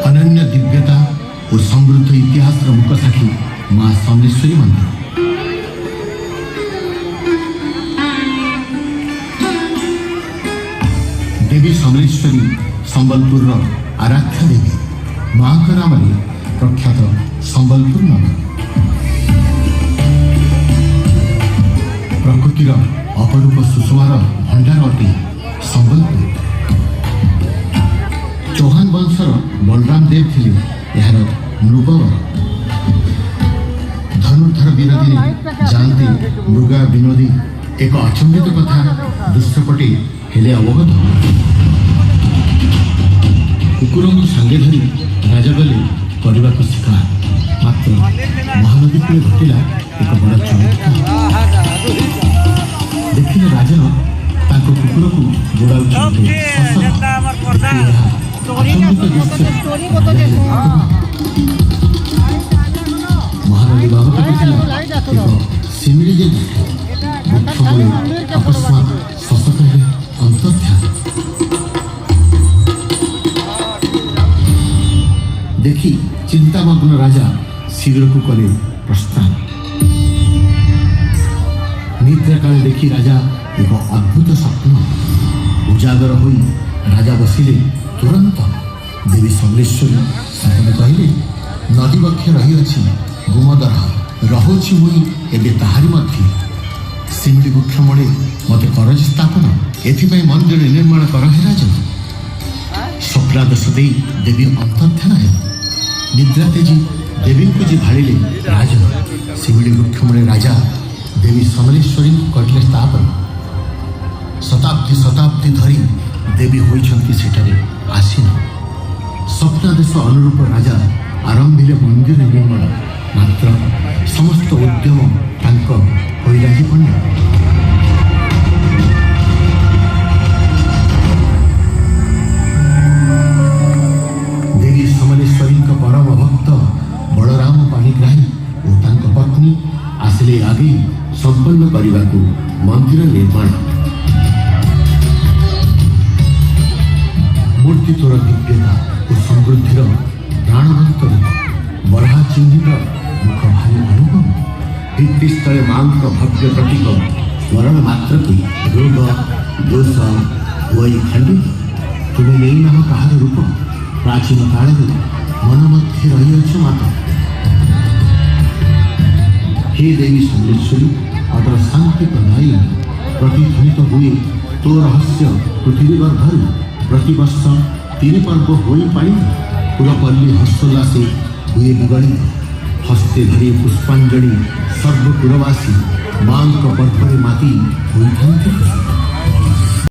अनन्य दिव्यता और समृद्ध इतिहास मुख साक्षी माँ समलेश्वरी मंदिर। देवी समलेश्वरी संबलपुर आराध्य देवी माँ नाम प्रख्यात संबलपुर नगर। प्रकृतिर अपरूप सुषमार भंडार अटे संबलपुर। चौहान वंशर बलराम देव थिले यार नृपवर। धनुर्धर विरोधी जानते मृगा विनोदी एक अचंबित कथा दृश्यपटे हेले अवगत। कुकुर को सांगे धरी राजा गले करने को शिकार। मात्र महानदी कूले घटिला एक बड़ चमत्कार। देखिले राजन ताको कुकुर को गोड़ाउछन्ते महानदी बाबत सिमरी जे अकस्मात शशक अंतर्ध्यान देखी चिंतामग्न राजा शीघ्र को कले प्रस्थान। निद्रा काल देखी राजा एक अद्भुत स्वप्न उजागर हो राजा बसिले। तुरंत देवी समलेश्वरी सपने कहले नदी वक्ष रही अच्छी गुमदर रहुछि मुई एबे ताहारी मध्य। सिमड़ी वृक्ष मळे मते करज स्थापन एथिपाई मंदिर निर्माण कर हे राजन। स्वप्नादेश दे देवी अंतर्ध्यान है। निद्रा तेजी देवी को जी भाड़िले राजन। सिमड़ी वृक्ष मळे राजा देवी समलेश्वरी करले स्थापन। शताब्दी शताब्दी धरी देवी होइछंती सेठारे आसीन। स्वप्नादेश अनुरूप राजा आरंभिले मंदिर निर्माण। मात्र समस्त उद्यम तांको होइला जी पंड। देवी समलेश्वरी परम भक्त बलराम पाणिग्राही और तांको पत्नी आसिले आगे संपन्न करने को मंदिर निर्माण। मूर्ति तोर दिव्यता और समृद्धिर प्राणवंत बरहा चिन्हित मुख भारी अनुभव। भित्तिस्थले माँ भव्य प्रतीक स्मरण मात्र रोग दोष वही खंडित। तुम्हें नहीं नाम कहार रूप प्राचीन काल मन मध्य रही माता। हे देवी समलेश्वरी अटर शांति प्रदायी प्रतिध्वनित हुए तो रहस्य पृथ्वी गर्भर। प्रतिवर्ष 3 पर्व हो पाई कुलपल्ली हर्षोल्लासे हुए बिगड़ी। हस्ते धरी पुष्पांजलि सर्वकुलवासी माँ पर्व माती होती।